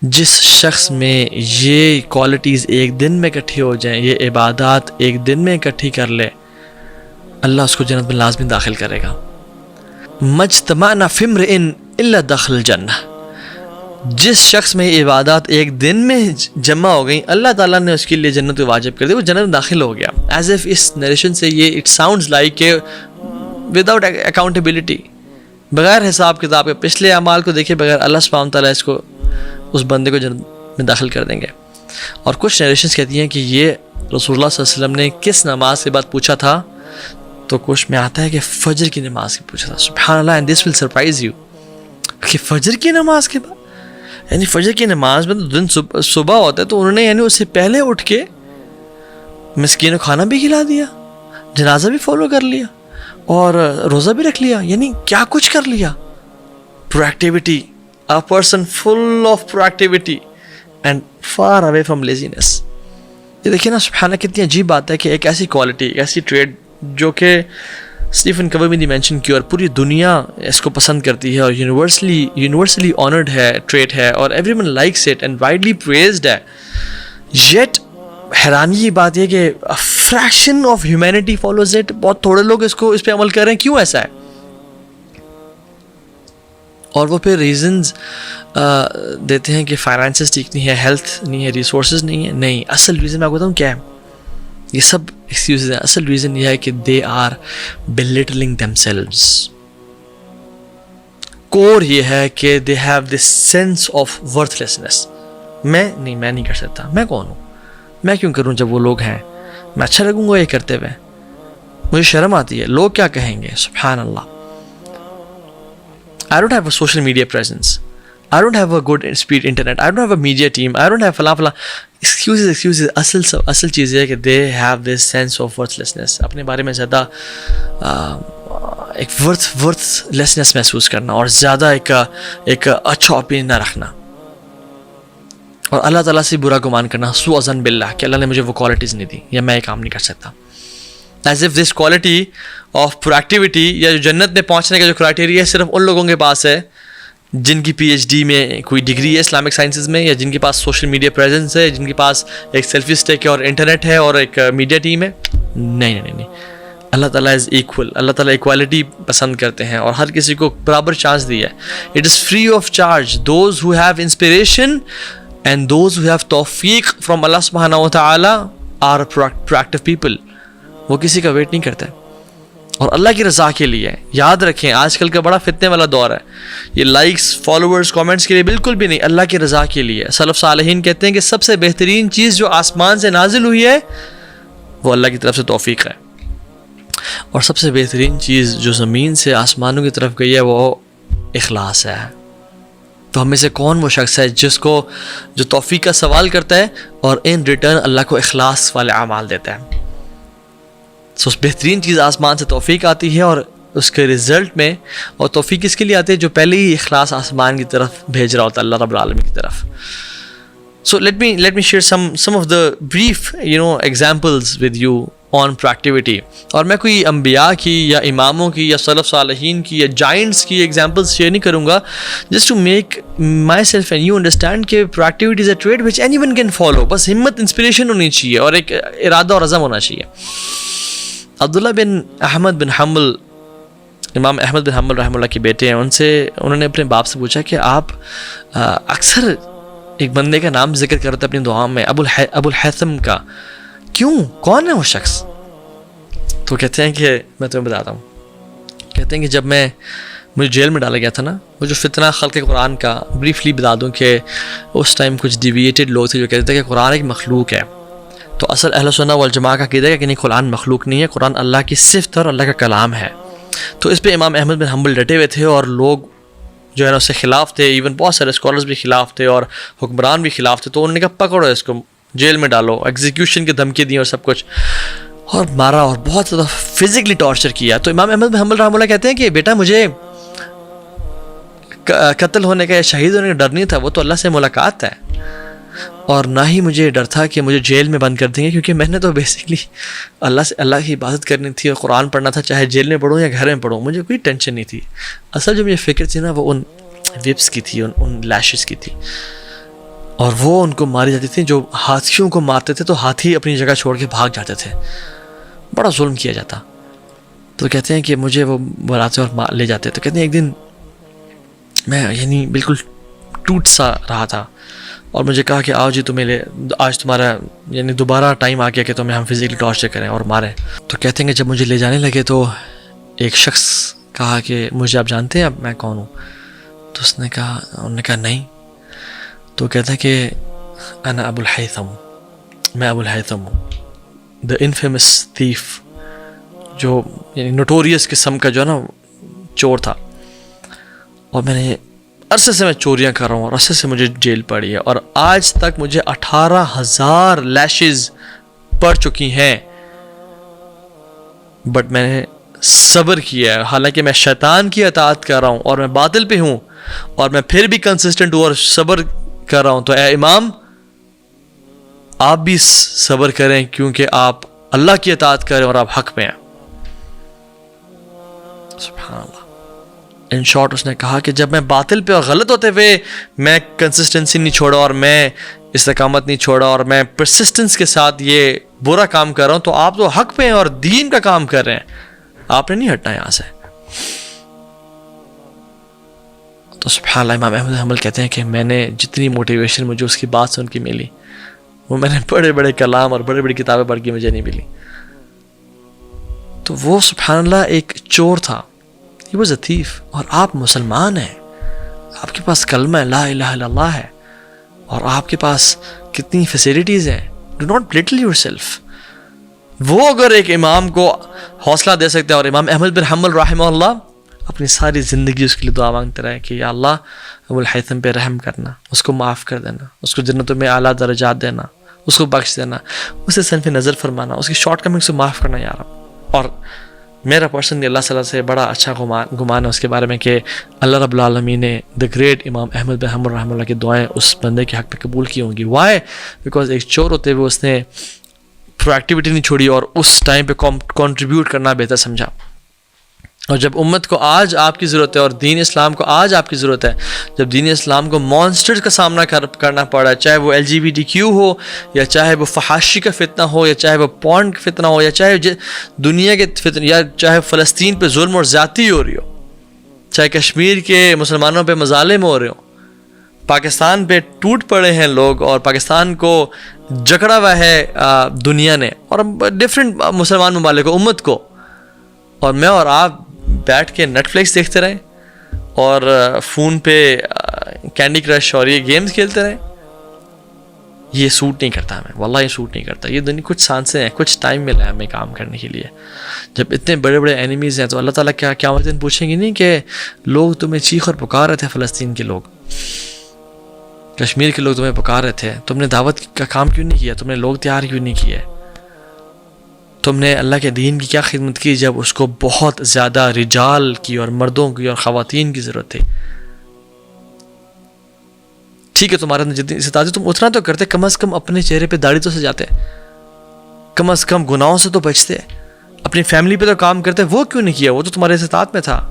جس شخص میں یہ کوالٹیز ایک دن میں اکٹھی ہو جائیں، یہ عبادات ایک دن میں اکٹھی کر لے، اللہ اس کو جنت میں لازمی داخل کرے گا. مجتمعنا فی امرئ الا دخل الجنہ. جس شخص میں یہ عبادات ایک دن میں جمع ہو گئیں، اللہ تعالیٰ نے اس کے لیے جنت کو واجب کر دی، وہ جنت میں داخل ہو گیا. ایز ایف اس نریشن سے یہ اٹ ساؤنڈز لائک کہ وداؤٹ اکاؤنٹیبلٹی، بغیر حساب کتاب کے پچھلے اعمال کو دیکھے بغیر اللہ سبحانہ تعالیٰ اس کو، اس بندے کو جنت میں داخل کر دیں گے. اور کچھ نریشنز کہتی ہیں کہ یہ رسول اللہ صلی اللہ علیہ وسلم نے کس نماز کے بعد پوچھا تھا، تو کچھ میں آتا ہے کہ فجر کی نماز کے پوچھا تھا. سبحان اللہ، and this will surprise you کہ فجر کی نماز کے بعد، یعنی فجر کی نماز میں تو دن صبح ہوتا ہے، تو انہوں نے یعنی اس سے پہلے اٹھ کے مسکین کو کھانا بھی کھلا دیا، جنازہ بھی فالو کر لیا اور روزہ بھی رکھ لیا، یعنی کیا کچھ کر لیا. پروایکٹیوٹی، a person full of proactivity and far away from laziness. یہ دیکھیں نا سبحانہ کتنی عجیب بات ہے کہ ایک ایسی کوالٹی، ایک ایسی ٹریڈ جو کہ اسٹیفن کوی نے مینشن کی اور پوری دنیا اس کو پسند کرتی ہے اور یونیورسلی آنرڈ ہے ٹریٹ ہے اور every one likes it and widely praised ہے. یٹ حیرانی کی بات یہ کہ fraction of humanity follows it. بہت تھوڑے لوگ اس پہ عمل کر رہے ہیں. کیوں ایسا ہے؟ اور وہ پھر ریزنز دیتے ہیں کہ فائنانسز ٹھیک نہیں ہے، ہیلتھ نہیں ہے، ریسورسز نہیں ہے. نہیں، اصل ریزن میں آپ کو بتاؤں کیا ہے؟ یہ سب ایکسکیوزز ہیں. اصل ریزن یہ ہے کہ دے آر بلیٹلنگ دیم سیلوز. کور یہ ہے کہ they have this sense of worth lessons. میں نہیں کر سکتا، میں کون ہوں، میں کیوں کروں جب وہ لوگ ہیں، میں اچھا لگوں گا یہ کرتے ہوئے، مجھے شرم آتی ہے، لوگ کیا کہیں گے. سبحان اللہ. I don't have a social media presence. I don't have a good speed internet. I don't have a media team. I don't have فلاں. Excuses. اصل چیز یہ ہے کہ they have this sense of worthlessness. اپنے بارے میں زیادہ ایک worthlessness محسوس کرنا اور زیادہ ایک اچھا اوپینین نہ رکھنا اور اللہ تعالیٰ سے برا گمان کرنا، سوء ظن باللہ کہ اللہ نے مجھے وہ کوالٹیز نہیں دی یا میں یہ کام نہیں کر سکتا. As if this quality of proactivity یا جو جنت میں پہنچنے کا جو کرائٹیریا ہے صرف ان لوگوں کے پاس ہے جن کی پی ایچ ڈی میں کوئی ڈگری ہے اسلامک سائنسز میں، یا جن کے پاس سوشل میڈیا پریزنس ہے، جن کے پاس ایک سیلفی اسٹیک ہے اور انٹرنیٹ ہے اور ایک میڈیا ٹیم ہے. نہیں. اللہ تعالیٰ از ایکول. اللہ تعالیٰ ایکوالٹی پسند کرتے ہیں اور ہر کسی کو برابر چانس دیا ہے. It is free of charge. Those who have inspiration and those who have توفیق فرام اللہ سبحانہ و تعالیٰ آر پروایکٹیو پیپل. وہ کسی کا ویٹ نہیں کرتا اور اللہ کی رضا کے لیے. یاد رکھیں آج کل کا بڑا فتنے والا دور ہے. یہ لائکس، فالوورز، کامنٹس کے لیے بالکل بھی نہیں، اللہ کی رضا کے لیے. سلف صالحین کہتے ہیں کہ سب سے بہترین چیز جو آسمان سے نازل ہوئی ہے وہ اللہ کی طرف سے توفیق ہے، اور سب سے بہترین چیز جو زمین سے آسمانوں کی طرف گئی ہے وہ اخلاص ہے. تو ہم میں سے کون وہ شخص ہے جس کو جو توفیق کا سوال کرتا ہے اور ان ریٹرن اللہ کو اخلاص والے اعمال دیتا ہے. سو بہترین چیز آسمان سے توفیق آتی ہے اور اس کے رزلٹ میں، اور توفیق کس کے لیے آتی ہے؟ جو پہلے ہی اخلاص آسمان کی طرف بھیج رہا ہوتا ہے، اللہ رب العالمین کی طرف. So let me share some of the brief examples with you on proactivity. اور میں کوئی انبیاء کی یا اماموں کی یا سلف صالحین کی یا جائنٹس کی ایگزامپلس شیئر نہیں کروں گا، just to make myself and you understand کہ proactivity is a trait which anyone can follow. بس ہمت، انسپریشن ہونی چاہیے اور ایک ارادہ اور عزم ہونا چاہیے. عبداللہ بن احمد بن حنبل، امام احمد بن حنبل رحمہ اللہ کے بیٹے ہیں، انہوں نے اپنے باپ سے پوچھا کہ آپ اکثر ایک بندے کا نام ذکر کرتے اپنی دعا میں، ابو الحیثم کا، کیوں؟ کون ہے وہ شخص؟ تو کہتے ہیں کہ میں تمہیں بتاتا ہوں. کہتے ہیں کہ جب مجھے جیل میں ڈالا گیا تھا نا، وہ جو فتنہ خلق قرآن کا بریفلی بتا دوں کہ اس ٹائم کچھ ڈیویٹڈ لوگ تھے جو کہتے تھے کہ قرآن ایک مخلوق ہے. تو اصل اہل سنہ والجماعہ کا عقیدہ ہے کہ نہیں، قرآن مخلوق نہیں ہے، قرآن اللہ کی صفت اور اللہ کا کلام ہے. تو اس پہ امام احمد بن حنبل ڈٹے ہوئے تھے اور لوگ جو ہے نا اس سے خلاف تھے، ایون بہت سارے اسکالرز بھی خلاف تھے اور حکمران بھی خلاف تھے. تو انہوں نے کہا پکڑو اس کو، جیل میں ڈالو، ایگزیکیوشن کی دھمکی دی اور سب کچھ، اور مارا اور بہت زیادہ فزیکلی ٹارچر کیا. تو امام احمد بن حنبل رحمہ اللہ کہتے ہیں کہ بیٹا مجھے قتل ہونے کا یا شہید ہونے کا ڈر نہیں تھا، وہ تو اللہ سے ملاقات ہے، اور نہ ہی مجھے ڈر تھا کہ مجھے جیل میں بند کر دیں گے، کیونکہ میں نے تو بیسکلی اللہ کی عبادت کرنی تھی اور قرآن پڑھنا تھا، چاہے جیل میں پڑھوں یا گھر میں پڑھوں، مجھے کوئی ٹینشن نہیں تھی. اصل جو مجھے فکر تھی نا وہ ان وپس کی تھی، ان لیشز کی تھی. اور وہ ان کو ماری جاتی تھی. جو ہاتھیوں کو مارتے تھے تو ہاتھی اپنی جگہ چھوڑ کے بھاگ جاتے تھے. بڑا ظلم کیا جاتا. تو کہتے ہیں کہ مجھے وہ بلاتے اور لے جاتے. تو کہتے ہیں ایک دن میں یعنی بالکل ٹوٹ سا رہا تھا اور مجھے کہا کہ آؤ جی تمہیں آج تمہارا یعنی دوبارہ ٹائم آ گیا کہ تمہیں ہم فزیکلی ٹارچر کریں اور ماریں. تو کہتے ہیں کہ جب مجھے لے جانے لگے تو ایک شخص کہا کہ مجھے آپ جانتے ہیں اب میں کون ہوں؟ تو اس نے کہا، انہوں نے کہا نہیں. تو کہتا ہے کہ انا ابو الہیثم، میں ابو الہیثم ہوں، دا انفیمس تھیف، جو یعنی نوٹوریس قسم کا جو ہے نا چور تھا. اور میں نے عرصے سے میں چوریاں کر رہا ہوں اور عرصے سے مجھے جیل پڑی ہے اور آج تک مجھے 18,000 لیشز پڑ چکی ہیں، بٹ میں نے صبر کیا ہے. حالانکہ میں شیطان کی اطاعت کر رہا ہوں اور میں باطل پہ ہوں اور میں پھر بھی کنسسٹنٹ ہوں اور صبر کر رہا ہوں. تو اے امام آپ بھی صبر کریں کیونکہ آپ اللہ کی اطاعت کریں اور آپ حق پہ ہیں. سبحان اللہ. ان شارٹ اس نے کہا کہ جب میں باطل پہ اور غلط ہوتے ہوئے میں کنسسٹنسی نہیں چھوڑا اور میں استقامت نہیں چھوڑا اور میں پرسسٹنس کے ساتھ یہ برا کام کر رہا ہوں، تو آپ تو حق پہ ہیں اور دین کا کام کر رہے ہیں، آپ نے نہیں ہٹنا یہاں سے. تو سبحان اللہ امام احمد بن حنبل کہتے ہیں کہ میں نے جتنی موٹیویشن مجھے اس کی بات سن کے ملی وہ میں نے بڑے بڑے کلام اور بڑی بڑی کتابیں پڑھ کے مجھے نہیں ملی. تو وہ سبحان اللہ ایک چور تھا، he was a thief، اور آپ مسلمان ہیں، آپ کے پاس کلمہ لا الہ الا اللہ ہے اور آپ کے پاس کتنی فیسیلیٹیز ہیں. do not belittle yourself. وہ اگر ایک امام کو حوصلہ دے سکتے ہیں، اور امام احمد بن حنبل رحمہ اللہ اپنی ساری زندگی اس کے لیے دعا مانگتے رہے کہ یا اللہ ابو الہیثم پہ رحم کرنا، اس کو معاف کر دینا، اس کو جنتوں میں اعلیٰ درجات دینا، اس کو بخش دینا، اسے صنف نظر فرمانا، اس کی شارٹ کمنگس کو معاف کرنا یا رب. اور میرا پرسنلی اللہ صلی اللہ سے بڑا اچھا گمان ہے اس کے بارے میں کہ اللہ رب العالمین نے دا گریٹ امام احمد بن حنبل رحمہ اللہ کی دعائیں اس بندے کے حق پہ قبول کی ہوں گی. وائی؟ بیکاز ایک چور ہوتے ہوئے اس نے پرو ایکٹیویٹی نہیں چھوڑی اور اس ٹائم پہ کنٹریبیوٹ کرنا بہتر سمجھا. اور جب امت کو آج آپ کی ضرورت ہے اور دین اسلام کو آج آپ کی ضرورت ہے، جب دین اسلام کو مانسٹر کا سامنا کرنا پڑا ہے، چاہے وہ LGBTQ ہو یا چاہے وہ فحاشی کا فتنہ ہو یا چاہے وہ پورن کا فتنہ ہو یا چاہے دنیا کے فتنہ یا چاہے فلسطین پہ ظلم اور زیادتی ہو رہی ہو، چاہے کشمیر کے مسلمانوں پہ مظالم ہو رہے ہوں، پاکستان پہ ٹوٹ پڑے ہیں لوگ اور پاکستان کو جکڑا ہوا ہے دنیا نے اور ڈفرینٹ مسلمان ممالک کو، امت کو، اور میں اور آپ بیٹھ کے نیٹ فلکس دیکھتے رہیں اور فون پہ کینڈی کرش اور یہ گیمز کھیلتے رہیں. یہ سوٹ نہیں کرتا ہمیں، واللہ یہ سوٹ نہیں کرتا. یہ دنیا کچھ سانسیں ہیں، کچھ ٹائم ملا ہے ہمیں کام کرنے کے لیے. جب اتنے بڑے بڑے اینیمیز ہیں تو اللہ تعالیٰ کیا قیامت دن پوچھیں گے نہیں کہ لوگ تمہیں چیخ اور پکار رہے تھے، فلسطین کے لوگ، کشمیر کے لوگ تمہیں پکار رہے تھے، تم نے دعوت کا کام کیوں نہیں کیا، تم نے لوگ تیار کیوں نہیں کیے، تم نے اللہ کے دین کی کیا خدمت کی جب اس کو بہت زیادہ رجال کی اور مردوں کی اور خواتین کی ضرورت تھی. ٹھیک ہے تمہارے اندر جتنی استطاعت تم اتنا تو کرتے، کم از کم اپنے چہرے پہ داڑھی تو سجاتے، کم از کم گناہوں سے تو بچتے، اپنی فیملی پہ تو کام کرتے. وہ کیوں نہیں کیا؟ وہ تو تمہارے استطاعت میں تھا،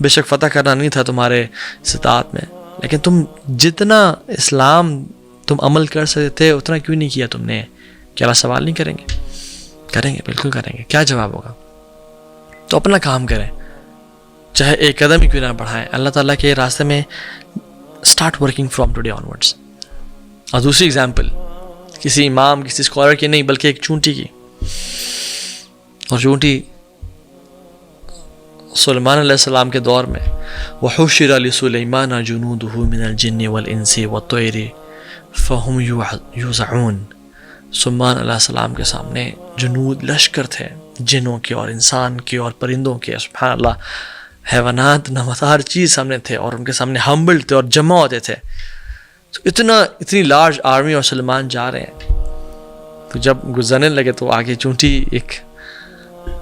بے شک فتح کرنا نہیں تھا تمہارے استطاعت میں، لیکن تم جتنا اسلام تم عمل کر سکتے تھے اتنا کیوں نہیں کیا تم نے؟ کیا اللہ سوال نہیں کریں گے؟ کریں گے، بالکل کریں گے. کیا جواب ہوگا؟ تو اپنا کام کریں، چاہے ایک قدم ہی کیوں نہ بڑھائیں. اللہ تعالیٰ کے راستے میں start working from today on words. اور دوسری اگزامپل کسی امام کسی اسکالر کی نہیں بلکہ ایک چونٹی کی. اور چونٹی سلیمان علیہ السلام کے دور میں وَحُشِرَ لِسُلَيْمَانَ جُنُودُهُ مِنَ الْجِنِّ وَالْإِنسِ وَالطَّيْرِ فَهُمْ يُوزَعُونَ. سلیمان علیہ السلام کے سامنے جنود لشکر تھے، جنوں کے اور انسان کے اور پرندوں کے، سبحان اللہ، حیوانات نمات ہر چیز سامنے تھے اور ان کے سامنے ہمبل تھے اور جمع ہوتے تھے. تو اتنی لارج آرمی اور سلیمان جا رہے ہیں. تو جب گزرنے لگے تو آگے چونٹی ایک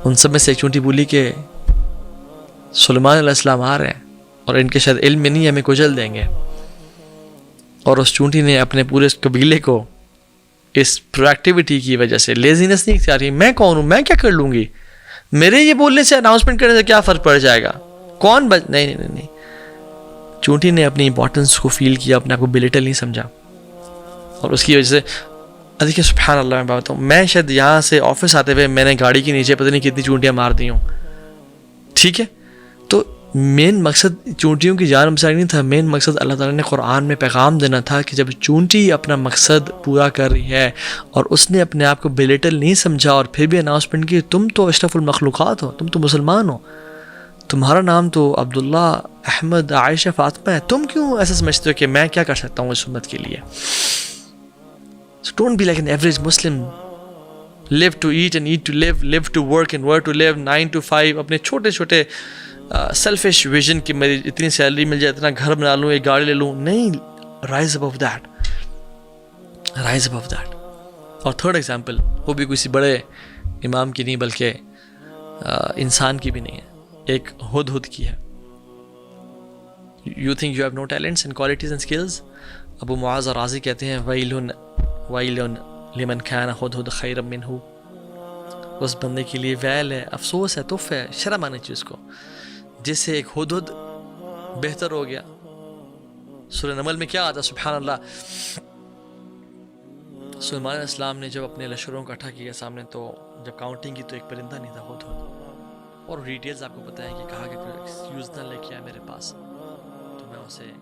ان سب میں سے ایک چونٹی بولی کہ سلیمان علیہ السلام آ رہے ہیں اور ان کے شاید علم میں نہیں ہمیں کچل دیں گے. اور اس چونٹی نے اپنے پورے قبیلے کو اس پرو ایکٹیویٹی کی وجہ سے لیزینس نہیں اختیار کی. میں کون ہوں، میں کیا کر لوں گی، میرے یہ بولنے سے اناؤنسمنٹ کرنے سے کیا فرق پڑ جائے گا، کون نہیں. چونٹی نے اپنی امپورٹنس کو فیل کیا، اپنے آپ کو بلیٹل نہیں سمجھا. اور اس کی وجہ سے دیکھیے سبحان اللہ میں بات ہوں، میں شاید یہاں سے آفس آتے ہوئے میں نے گاڑی کے نیچے پتہ نہیں کتنی چونٹیاں مار دی ہوں، ٹھیک ہے. تو مین مقصد چونٹیوں کی جان بچانا نہیں تھا، مین مقصد اللہ تعالیٰ نے قرآن میں پیغام دینا تھا کہ جب چونٹی اپنا مقصد پورا کر رہی ہے اور اس نے اپنے آپ کو بلیٹل نہیں سمجھا اور پھر بھی اناؤنسمنٹ کی تم تو اشرف المخلوقات ہو، تم تو مسلمان ہو، تمہارا نام تو عبداللہ، احمد، عائشہ، فاطمہ ہے، تم کیوں ایسا سمجھتے ہو کہ میں کیا کر سکتا ہوں اس امت کے لیے. So don't be like an average Muslim. Live to eat and eat to live, live to work and work to live, 9 to 5. اپنے چھوٹے چھوٹے سیلفش ویژن کی میری اتنی سیلری مل جائے، اتنا گھر بنا لوں، ایک گاڑی لے لوں. نہیں، rise above that, rise above that. اور تھرڈ ایگزامپل، وہ بھی کسی بڑے امام کی نہیں بلکہ انسان کی بھی نہیں ہے، ایک ہدہد کی ہے. You think you have no talents and qualities and skills؟ ابو معاذ رازی کہتے ہیں ویل لمن کان ہدہد خیرا منہ، اس بندے کے لیے ویل ہے، افسوس ہے، تف ہے، شرم آنی چاہیے اس کو جس سے ایک ہدہد بہتر ہو گیا. سورہ نمل میں کیا آتا؟ سبحان اللہ، سلیمان علیہ السلام نے جب اپنے لشکروں کو اکٹھا کیا سامنے، تو جب کاؤنٹنگ کی تو ایک پرندہ نہیں تھا، ہدہد. اور ڈیٹیلز آپ کو پتہ ہے کہ کہا کہ ایکسکیوز نہ لے کے آئے میرے پاس، تو میں اسے